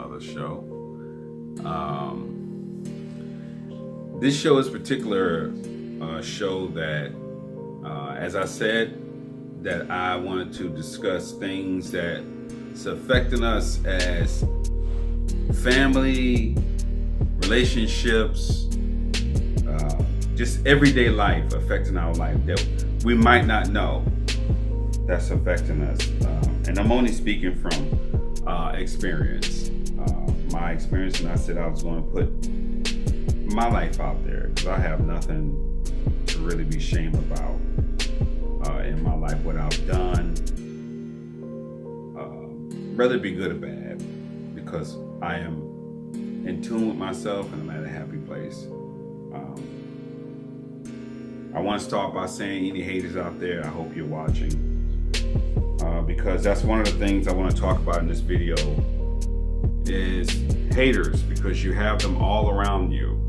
another show. This show is particular show that, as I said, that I wanted to discuss things that's affecting us as family, relationships, just everyday life affecting our life that we might not know that's affecting us. And I'm only speaking from experience. My experience, and I said I was going to put my life out there because I have nothing to really be ashamed about in my life, what I've done, whether it be good or bad, because I am in tune with myself and I'm at a happy place. I want to start by saying, any haters out there, I hope you're watching, because that's one of the things I want to talk about in this video is haters, because you have them all around you.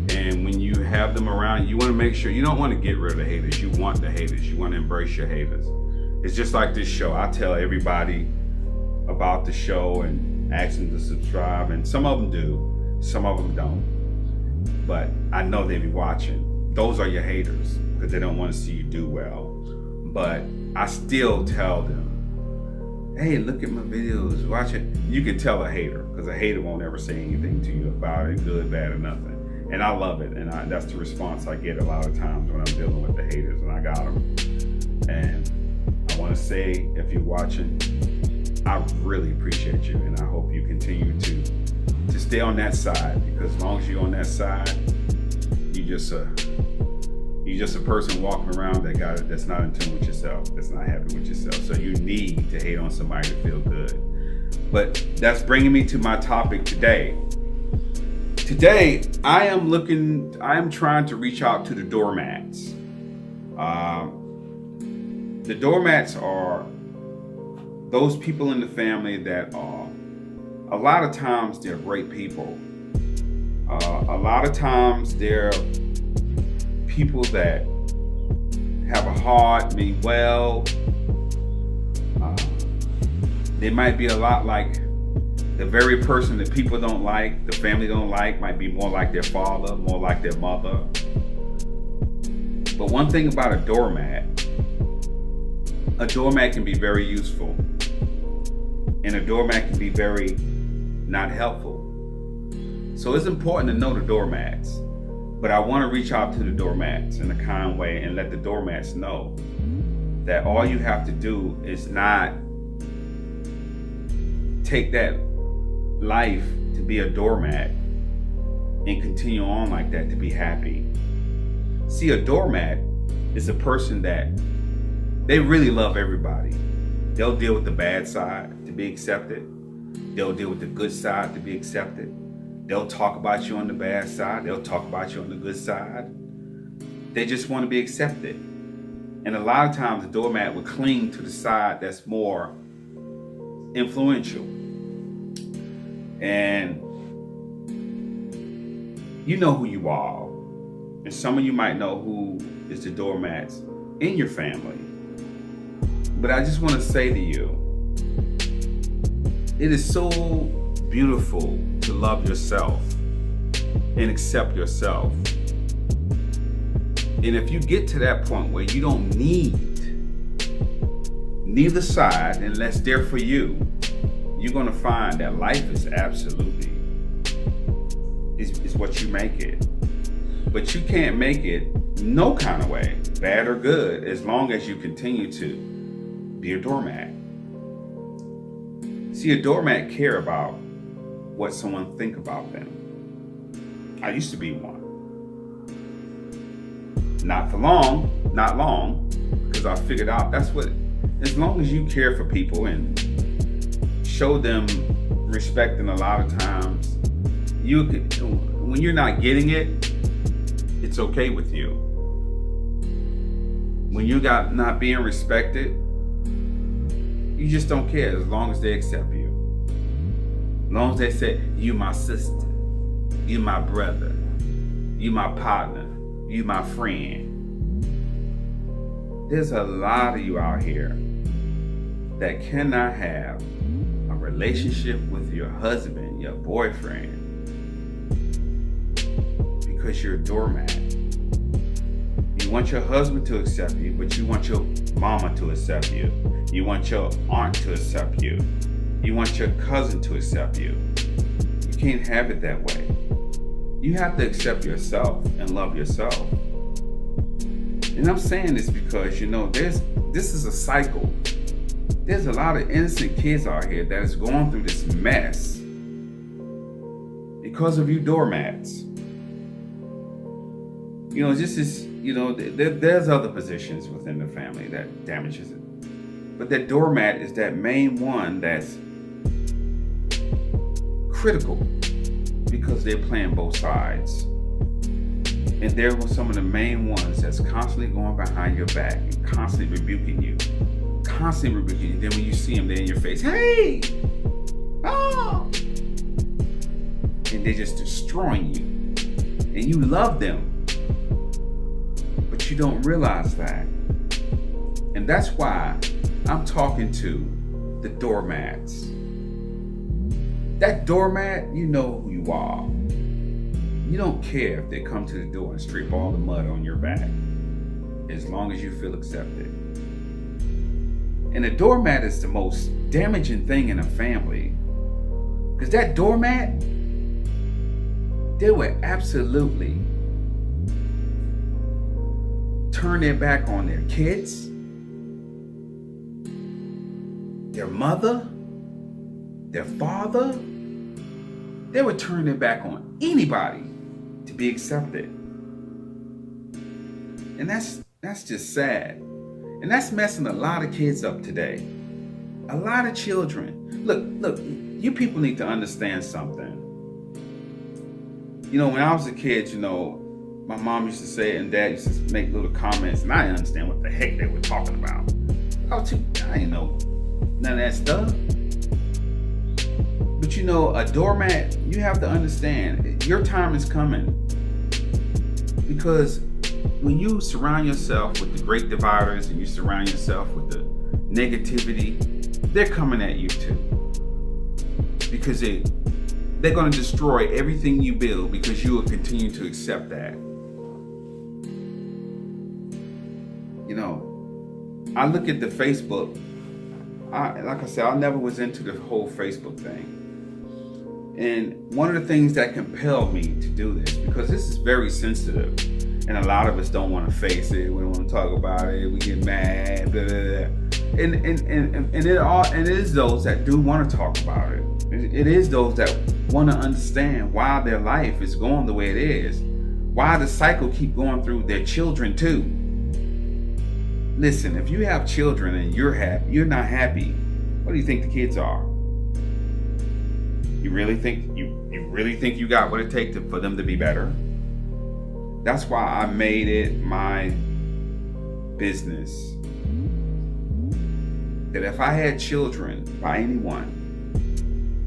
And when you have them around, you want to make sure you don't want to get rid of the haters. You want the haters. You want to embrace your haters. It's just like this show. I tell everybody about the show and ask them to subscribe, and some of them do, some of them don't. But I know they be watching. Those are your haters because they don't want to see you do well. But I still tell them, hey, look at my videos, watch it. You can tell a hater because a hater won't ever say anything to you about it, good, bad, or nothing. And I love it, and that's the response I get a lot of times when I'm dealing with the haters, and I got them. And I want to say, if you're watching, I really appreciate you, and I hope you continue to stay on that side, because as long as you're on that side, you're just a person walking around that's not in tune with yourself, that's not happy with yourself. So you need to hate on somebody to feel good. But that's bringing me to my topic today. Today, I am trying to reach out to the doormats. The doormats are those people in the family that are, a lot of times they're great people. A lot of times they're people that have a heart, mean well. They might be a lot like the very person that people don't like, the family don't like, might be more like their father, more like their mother. But one thing about a doormat can be very useful, and a doormat can be very not helpful. So it's important to know the doormats, but I want to reach out to the doormats in a kind way and let the doormats know that all you have to do is not take that life to be a doormat and continue on like that to be happy. See, a doormat is a person that they really love everybody. They'll deal with the bad side to be accepted. They'll deal with the good side to be accepted. They'll talk about you on the bad side. They'll talk about you on the good side. They just want to be accepted. And a lot of times the doormat will cling to the side that's more influential. And you know who you are. And some of you might know who is the doormats in your family. But I just want to say to you, it is so beautiful to love yourself and accept yourself. And if you get to that point where you don't need neither side unless they're for you, you're going to find that life is absolutely is what you make it. But you can't make it no kind of way, bad or good, as long as you continue to be a doormat. See, a doormat care about what someone think about them. I used to be one. Not long, because I figured out that's what, as long as you care for people and show them respect, and a lot of times you could, when you're not getting it, it's okay with you. When you got not being respected, you just don't care as long as they accept you. As long as they say, you my sister, you my brother, you my partner, you my friend. There's a lot of you out here that cannot have a relationship with your husband, your boyfriend, because you're a doormat. You want your husband to accept you, but you want your mama to accept you. You want your aunt to accept you. You want your cousin to accept you. You can't have it that way. You have to accept yourself and love yourself. And I'm saying this because, this is a cycle. There's a lot of innocent kids out here that is going through this mess because of you doormats. There's other positions within the family that damages it. But that doormat is that main one that's critical because they're playing both sides. And they're some of the main ones that's constantly going behind your back and constantly rebuking you. Then when you see them, they're in your face, hey! Oh! And they're just destroying you. And you love them. But you don't realize that. And that's why I'm talking to the doormats. That doormat, you know who you are. You don't care if they come to the door and strip all the mud on your back, as long as you feel accepted. And a doormat is the most damaging thing in a family. Because that doormat, they would absolutely turn their back on their kids, their mother, their father. They would turn their back on anybody to be accepted. And that's just sad. And that's messing a lot of kids up today. A lot of children. Look, you people need to understand something. When I was a kid, my mom used to say it and dad used to make little comments, and I didn't understand what the heck they were talking about. I didn't know none of that stuff. But a doormat, you have to understand, your time is coming. Because when you surround yourself with the great dividers and you surround yourself with the negativity, they're coming at you too. Because they're going to destroy everything you build because you will continue to accept that. I look at the Facebook. Like I said, I never was into the whole Facebook thing. And one of the things that compelled me to do this, because this is very sensitive, and a lot of us don't want to face it. We don't want to talk about it. We get mad, blah, blah, blah. And it is those that do want to talk about it. It is those that want to understand why their life is going the way it is, why the cycle keep going through their children too. Listen, if you have children and you're not happy, what do you think the kids are? You really think you got what it takes for them to be better? That's why I made it my business that if I had children by anyone,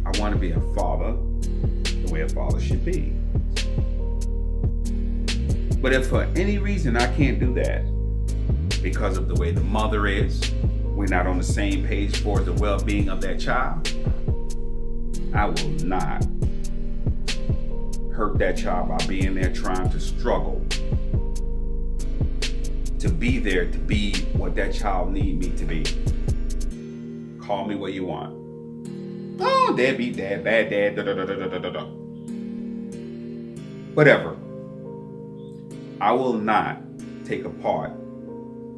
I want to be a father the way a father should be. But if for any reason I can't do that, because of the way the mother is, we're not on the same page for the well-being of that child, I will not hurt that child by being there trying to struggle to be there to be what that child need me to be. Call me what you want. Oh, deadbeat dad, bad dad, da. Whatever. I will not take a part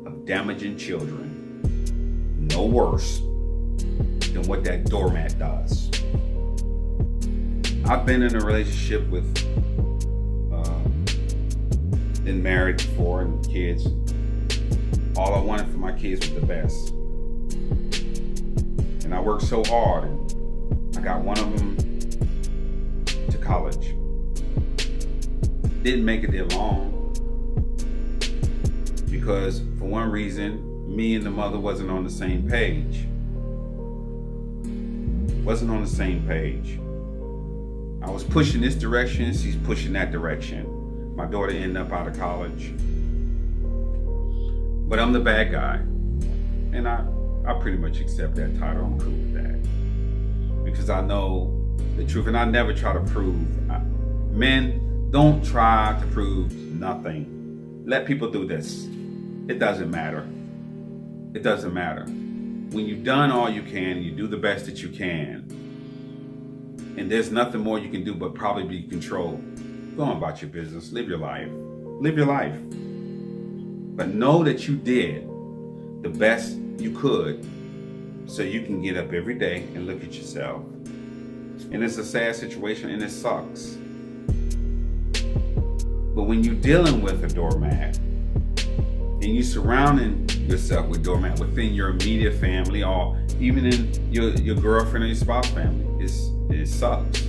of damaging children no worse than what that doormat does. I've been in a relationship with, been married before and kids. All I wanted for my kids was the best. And I worked so hard, and I got one of them to college. Didn't make it there long because for one reason, me and the mother wasn't on the same page. Wasn't on the same page. I was pushing this direction, she's pushing that direction. My daughter ended up out of college. But I'm the bad guy. And I pretty much accept that title. I'm cool with that. because I know the truth, and I never try to prove. Men, don't try to prove nothing. Let people do this. It doesn't matter. It doesn't matter. When you've done all you can, you do the best that you can, and there's nothing more you can do but probably be controlled. Go on about your business. Live your life. Live your life. But know that you did the best you could so you can get up every day and look at yourself. And it's a sad situation and it sucks. But when you're dealing with a doormat and you surrounding yourself with doormat within your immediate family or even in your girlfriend or your spouse family, it sucks.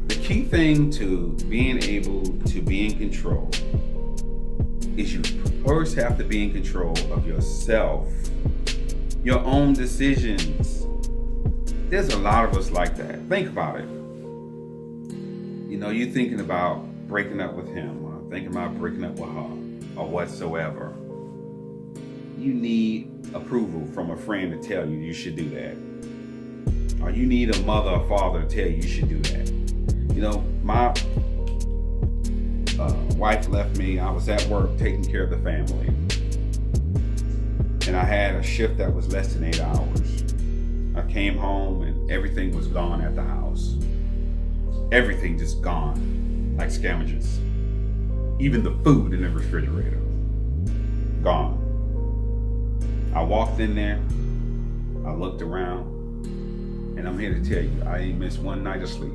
The key thing to being able to be in control is you first have to be in control of yourself, your own decisions. There's a lot of us like that. Think about it. You know, you're thinking about breaking up with him or thinking about breaking up with her or whatsoever. You need approval from a friend to tell you you should do that. Or you need a mother or father to tell you you should do that. You know, my wife left me. I was at work taking care of the family. And I had a shift that was less than 8 hours. I came home and everything was gone at the house. Everything just gone, like scavengers. Even the food in the refrigerator, gone. I walked in there, I looked around, and I'm here to tell you, I ain't missed one night of sleep.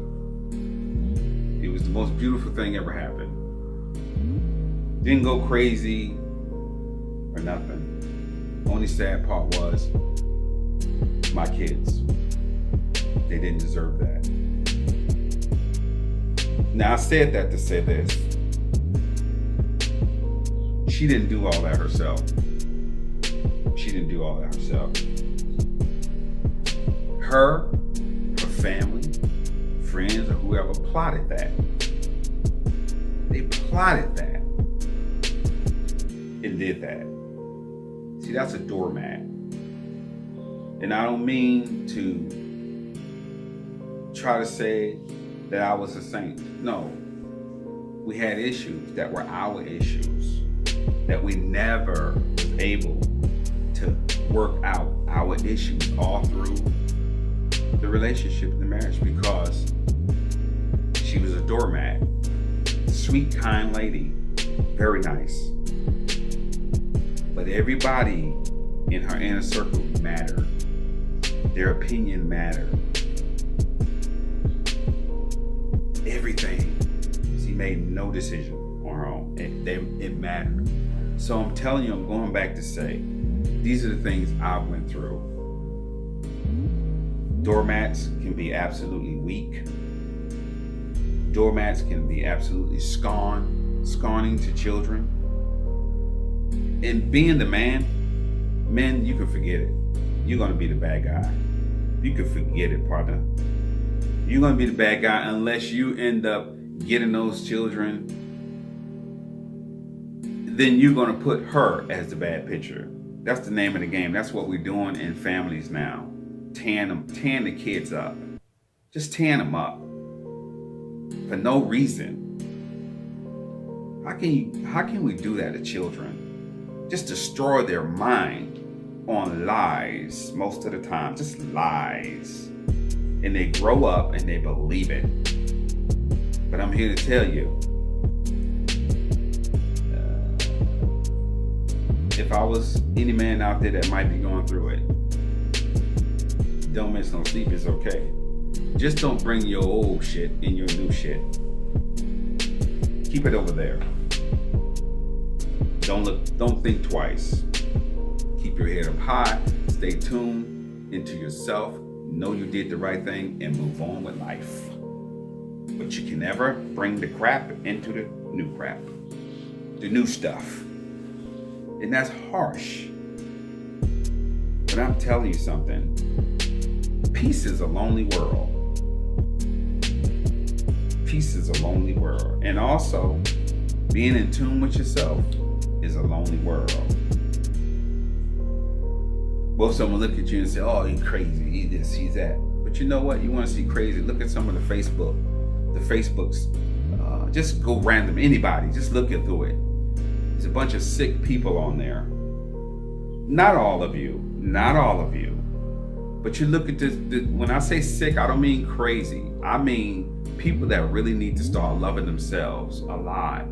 It was the most beautiful thing ever happened. Didn't go crazy or nothing. Only sad part was my kids. They didn't deserve that. Now I said that to say this. She didn't do all that herself. She didn't do all that herself. Her family, friends, or whoever plotted that. They plotted that and did that. See, that's a doormat. And I don't mean to try to say that I was a saint. No. We had issues that were our issues that we never was able to work out our issues all through the relationship and the marriage because she was a doormat. Sweet, kind lady. Very nice. But everybody in her inner circle mattered. Their opinion mattered. Everything. She made no decision on her own. It mattered. So I'm telling you, I'm going back to say, these are the things I went through. Doormats can be absolutely weak. Doormats can be absolutely scorning to children. And being the man, men, you can forget it. You're going to be the bad guy. You can forget it, partner. You're going to be the bad guy unless you end up getting those children. Then you're going to put her as the bad picture. That's the name of the game. That's what we're doing in families now. Tearing the kids up. Just tearing them up. For no reason. How can we do that to children? Just destroy their mind on lies most of the time. Just lies. And they grow up and they believe it. But I'm here to tell you, if I was any man out there that might be going through it, don't miss no sleep, it's okay. Just don't bring your old shit in your new shit. Keep it over there. Don't think twice. Keep your head up high, stay tuned into yourself, know you did the right thing, and move on with life. But you can never bring the crap into the new crap. The new stuff. And that's harsh. But I'm telling you something. Peace is a lonely world. Peace is a lonely world. And also, being in tune with yourself is a lonely world. Well, someone look at you and say, oh, he's crazy, he this, he's that. But But you know what? You want to see crazy? Look at some of the Facebooks. Just go random, anybody. Just look through it. There's a bunch of sick people on there. Not all of you. But you look at this, when I say sick, I don't mean crazy. I mean people that really need to start loving themselves a lot.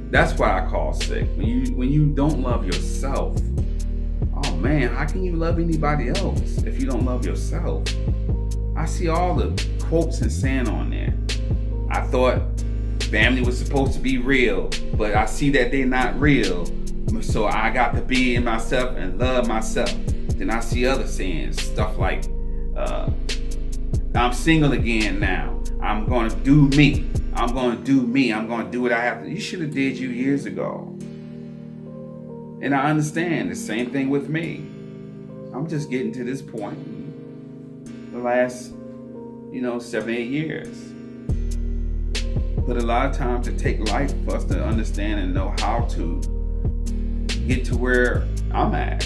That's what I call sick. When you don't love yourself, oh man, how can you love anybody else if you don't love yourself? I see all the quotes and saying on there. I thought family was supposed to be real, but I see that they're not real. So I got to be in myself and love myself. Then I see other sayings, stuff like, I'm single again now. I'm going to do me. I'm going to do what I have to. You should have did you years ago. And I understand the same thing with me. I'm just getting to this point in the last, 7, 8 years. But a lot of times it takes life for us to understand and know how to get to where I'm at.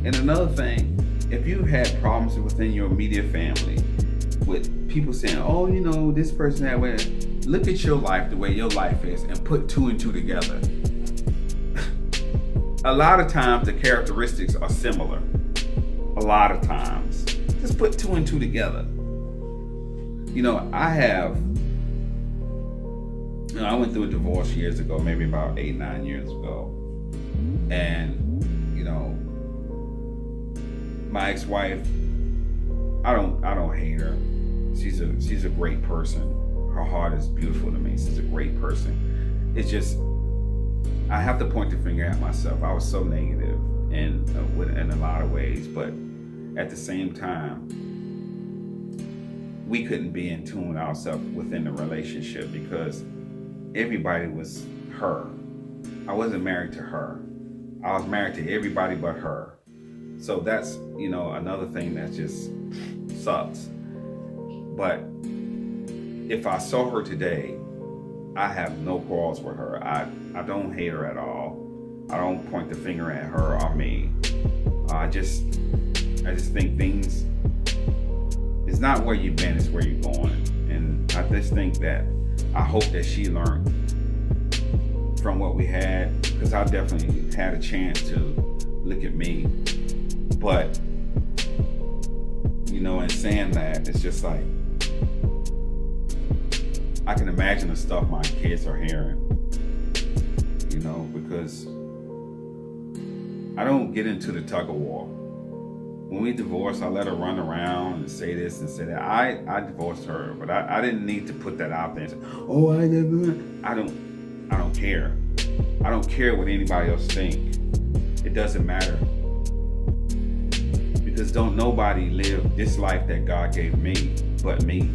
And another thing, if you've had problems within your immediate family with people saying, oh, this person that way, look at your life the way your life is and put 2 and 2 together. A lot of times the characteristics are similar. A lot of times. Just put 2 and 2 together. I went through a divorce years ago, maybe about 8, 9 years ago. And, my ex-wife, I don't hate her. She's a great person. Her heart is beautiful to me. She's a great person. It's just, I have to point the finger at myself. I was so negative in a lot of ways, but at the same time, we couldn't be in tune with ourselves within the relationship because everybody was her. I wasn't married to her. I was married to everybody but her. So that's, another thing that just sucks. But if I saw her today, I have no quarrels with her. I don't hate her at all. I don't point the finger at her or me. I just think things, it's not where you've been, it's where you're going. And I just think that, I hope that she learned from what we had, because I definitely had a chance to look at me. But, in saying that, it's just like, I can imagine the stuff my kids are hearing, because I don't get into the tug of war. When we divorced, I let her run around and say this and say that. I divorced her, but I didn't need to put that out there and say, oh, I don't care. I don't care what anybody else think. It doesn't matter. Because don't nobody live this life that God gave me but me.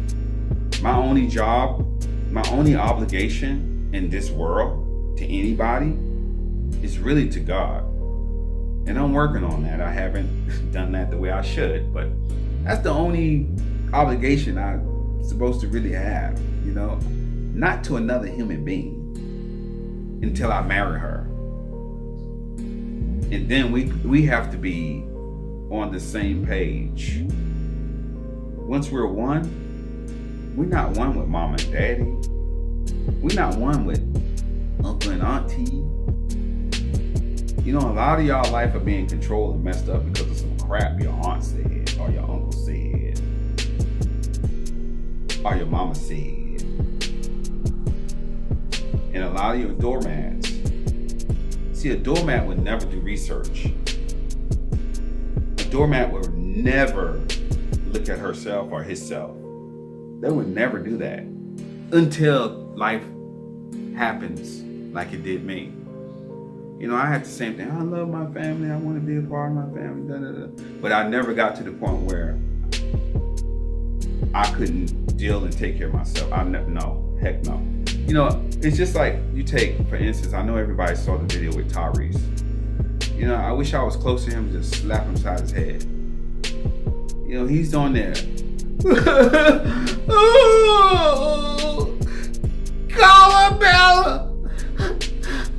My only job, my only obligation in this world to anybody is really to God. And I'm working on that. I haven't done that the way I should, but that's the only obligation I'm supposed to really have, not to another human being until I marry her. And then we have to be on the same page. Once we're one, we're not one with mom and daddy. We're not one with uncle and auntie. A lot of y'all life are being controlled and messed up because of some crap your aunt said, or your uncle said, or your mama said. And a lot of your doormats. See, a doormat would never do research. A doormat would never look at herself or himself. They would never do that until life happens like it did me. I had the same thing. I love my family. I want to be a part of my family. Da, da, da. But I never got to the point where I couldn't deal and take care of myself. No, heck no. It's just like you take, for instance, I know everybody saw the video with Tyrese. I wish I was close to him to just slap him upside his head. He's on there. Oh, Colabella.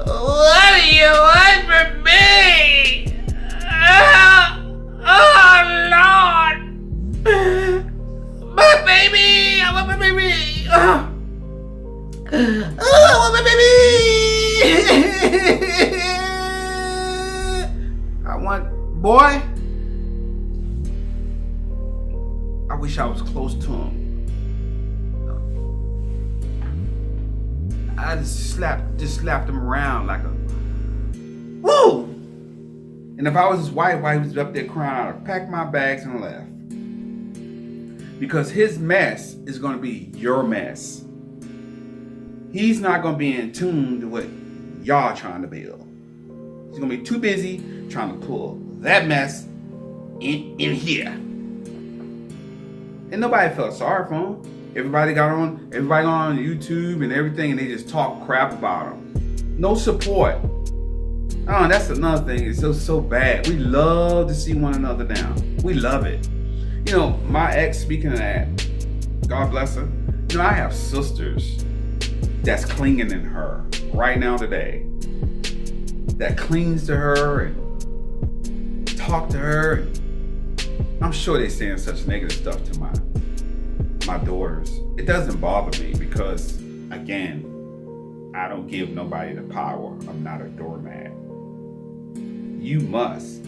What do you want from me? Oh, Lord. my baby. Oh, my baby. I want, boy. I wish I was close to him. I just slapped him around like a woo. And if I was his wife while he was up there crying, I'd have packed my bags and left. Because his mess is going to be your mess. He's not going to be in tune to what y'all trying to build. He's going to be too busy trying to pull that mess in here. And nobody felt sorry for him. Everybody got on YouTube and everything, and they just talk crap about him. No support. Oh, that's another thing. It's so bad. We love to see one another down. We love it. You know, my ex, speaking of that, God bless her. You know, I have sisters that's clinging in her right now today. That clings to her and talk to her. I'm sure they're saying such negative stuff to my daughters. It doesn't bother me because, again, I don't give nobody the power. I'm not a doormat. You must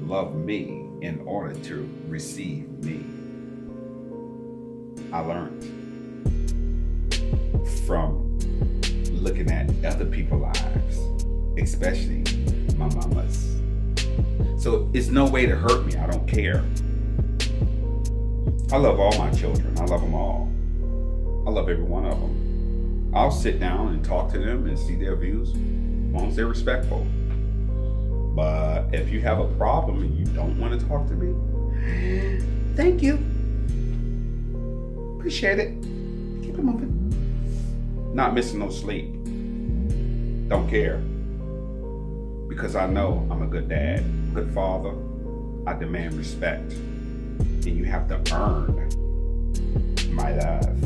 love me in order to receive me. I learned from looking at other people's lives, especially my mama's. So it's no way to hurt me. I don't care. I love all my children. I love them all. I love every one of them. I'll sit down and talk to them and see their views as long as they're respectful. But if you have a problem and you don't want to talk to me, thank you. Appreciate it. Keep it moving. Not missing no sleep. Don't care. Because I know I'm a good dad, good father. I demand respect. And you have to earn my love.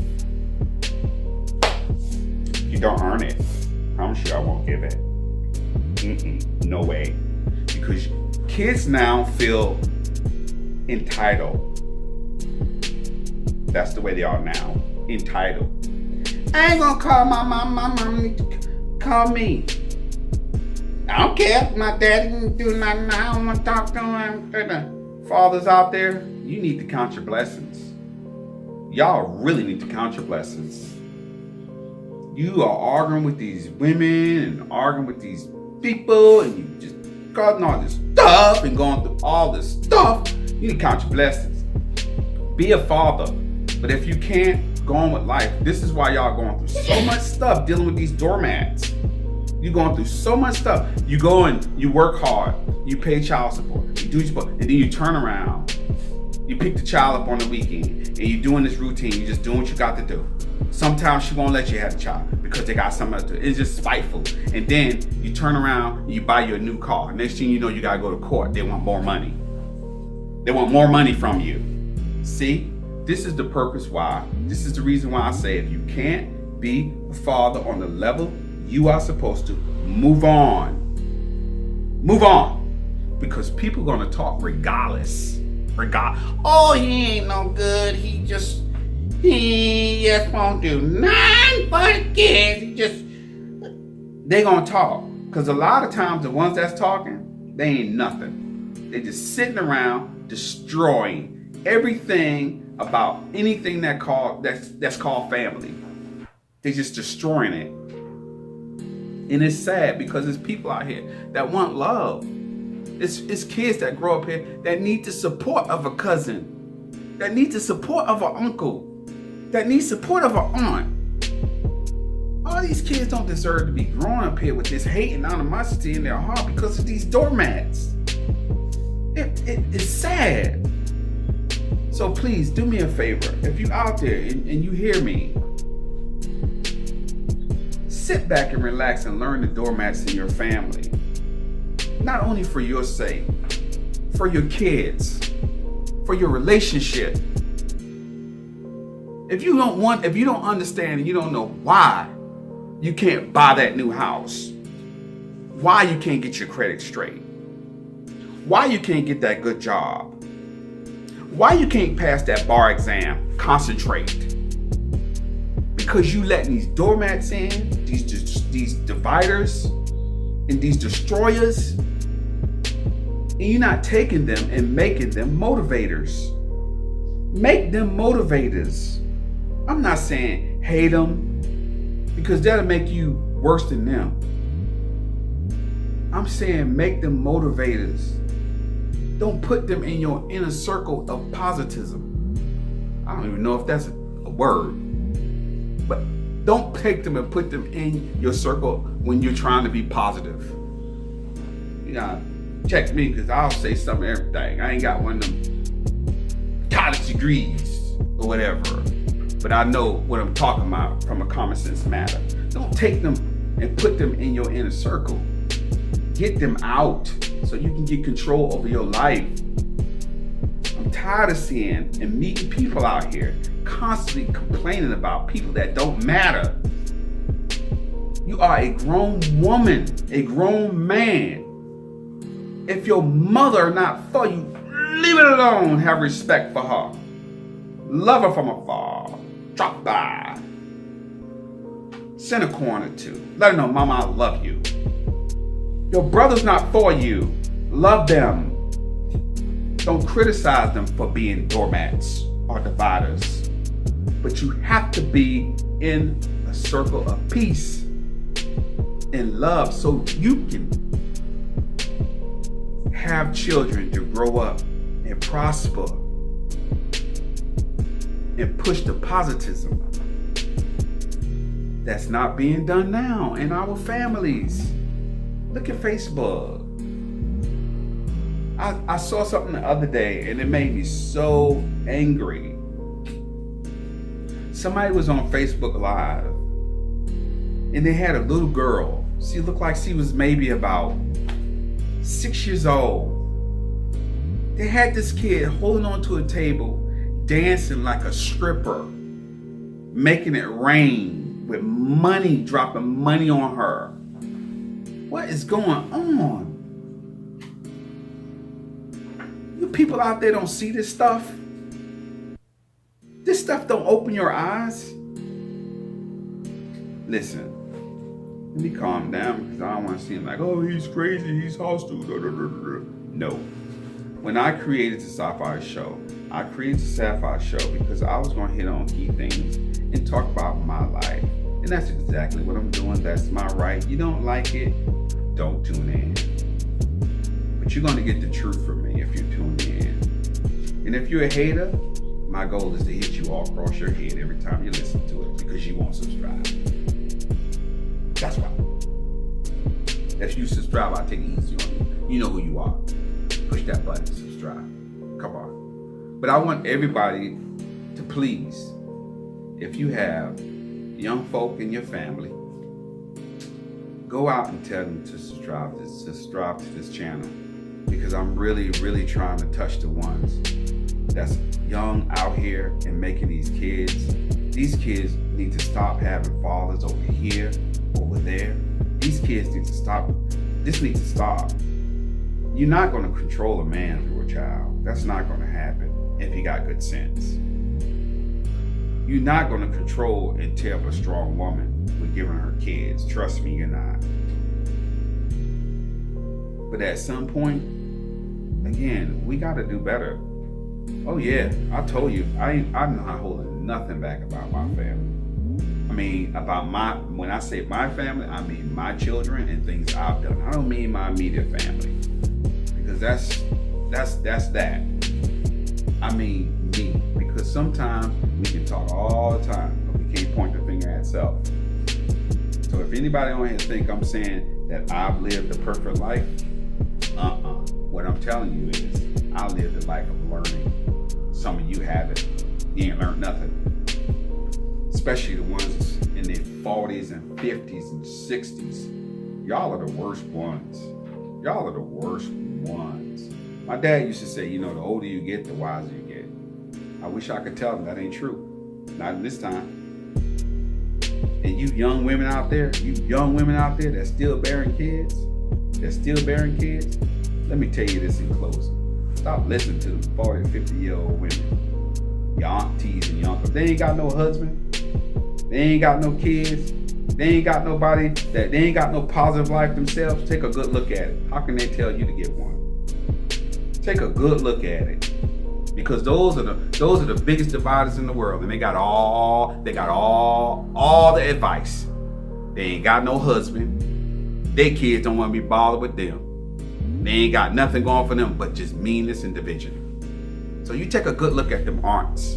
If you don't earn it, I promise you I won't give it. No way. Because kids now feel entitled. That's the way they are now. Entitled. I ain't gonna call my mom. My mom need to call me. I don't care. My daddy didn't do nothing. I don't want to talk to him. Fathers out there, you need to count your blessings. Y'all really need to count your blessings. You are arguing with these women and arguing with these people, and you just causing all this stuff and going through all this stuff. You need to count your blessings. Be a father. But if you can't, go on with life. This is why y'all going through so much stuff dealing with these doormats. You're going through so much stuff. You go and you work hard. You pay child support. You do your support. And then you turn around. You pick the child up on the weekend. And you're doing this routine. You're just doing what you got to do. Sometimes she won't let you have the child because they got something else to do. It's just spiteful. And then you turn around and you buy you a new car. Next thing you know, you got to go to court. They want more money. They want more money from you. See? This is the purpose why. This is the reason why I say if you can't be a father on the level you are supposed to, move on. Move on. Because people are going to talk regardless. Oh, he ain't no good. He just won't do nothing for the kids. They're going to talk. Because a lot of times the ones that's talking, they ain't nothing. They're just sitting around destroying everything about anything that's called family. They're just destroying it. And it's sad because there's people out here that want love. It's kids that grow up here that need the support of a cousin, that need the support of an uncle, that need support of an aunt. All these kids don't deserve to be growing up here with this hate and animosity in their heart because of these doormats. It's sad. So please do me a favor. If you're out there and you hear me, sit back and relax and learn the doormats in your family. Not only for your sake, for your kids, for your relationship. If you don't understand and you don't know why you can't buy that new house, why you can't get your credit straight, why you can't get that good job, why you can't pass that bar exam, concentrate. because you letting these doormats in, these dividers and these destroyers, and you're not taking them and making them motivators. Make them motivators. I'm not saying hate them, because that'll make you worse than them. I'm saying make them motivators. Don't put them in your inner circle of positivism. I don't even know if that's a word. But don't take them and put them in your circle when you're trying to be positive. You know, check me, because I'll say something everything. I ain't got one of them college degrees or whatever. But I know what I'm talking about from a common sense matter. Don't take them and put them in your inner circle. Get them out so you can get control over your life. I'm tired of seeing and meeting people out here constantly complaining about people that don't matter. You are a grown woman, a grown man. If your mother not for you, leave it alone. Have respect for her. Love her from afar. Drop by. Send a coin or two. Let her know, Mama, I love you. Your brother's not for you. Love them. Don't criticize them for being doormats or dividers. But you have to be in a circle of peace and love so you can have children to grow up and prosper and push the positivism that's not being done now in our families. Look at Facebook. I saw something the other day and it made me so angry. Somebody was on Facebook Live and they had a little girl. She looked like she was maybe about 6 years old. They had this kid holding onto a table, dancing like a stripper, making it rain with money, dropping money on her. What is going on? You people out there don't see this stuff? This stuff don't open your eyes? Listen, let me calm down, because I don't want to seem like, oh, he's crazy, he's hostile. No. When I created the Sapphire Show, I created the Sapphire Show because I was going to hit on key things and talk about my life. And that's exactly what I'm doing. That's my right. You don't like it, don't tune in. But you're going to get the truth from me if you tune in. And if you're a hater, my goal is to hit you all across your head every time you listen to it, because you won't subscribe. That's why. If you subscribe, I'll take it easy on you. You know who you are. Push that button, subscribe. Come on. But I want everybody to please, if you have young folk in your family, go out and tell them to subscribe to this channel, because I'm really, really trying to touch the ones that's young out here and making these kids. These kids need to stop having fathers over here, over there. These kids need to stop. This needs to stop. You're not going to control a man through a child. That's not going to happen if he got good sense. You're not going to control and tear up a strong woman with giving her kids. Trust me, you're not. But at some point, again, we got to do better. Oh yeah, I told you, I'm not holding nothing back about my family. I mean, when I say my family, I mean my children and things I've done. I don't mean my immediate family, because that's that. I mean me, because sometimes we can talk all the time, but we can't point the finger at self. So if anybody on here think I'm saying that I've lived a perfect life, what I'm telling you is I lived a life of learning. Some of you haven't. You ain't learned nothing. Especially the ones in their 40s and 50s and 60s. Y'all are the worst ones. Y'all are the worst ones. My dad used to say, you know, the older you get, the wiser you get. I wish I could tell them that ain't true. Not in this time. And you young women out there that's still bearing kids, let me tell you this in closing. Stop listening to them 40 and 50-year-old women, your aunties and your uncles. They ain't got no husband. they ain't got no kids, they ain't got nobody, that they ain't got no positive life themselves, take a good look at it. How can they tell you to get one? Take a good look at it. Because those are the biggest dividers in the world, and they got all the advice. They ain't got no husband. Their kids don't want to be bothered with them. They ain't got nothing going for them but just meanness and division. So you take a good look at them aunts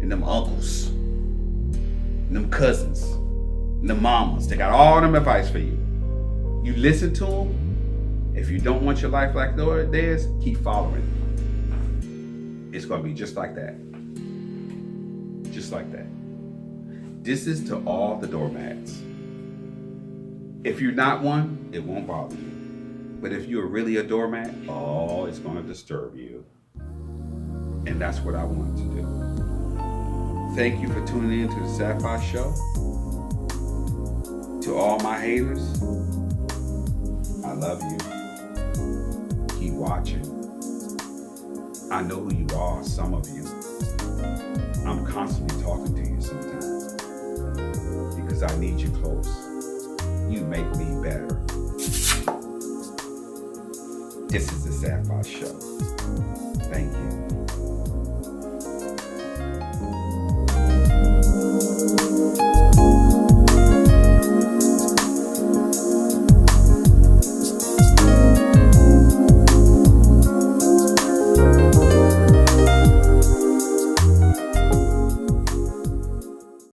and them uncles and them cousins and them mamas. They got all them advice for you. You listen to them. If you don't want your life like theirs, keep following. It's going to be just like that. Just like that. This is to all the doormats. If you're not one, it won't bother you. But if you're really a doormat, oh, it's going to disturb you. And that's what I want to do. Thank you for tuning in to the Sapphire Show. To all my haters, I love you. Keep watching. I know who you are, some of you. I'm constantly talking to you sometimes because I need you close. You make me better. This is the Sapphire Show. Thank you.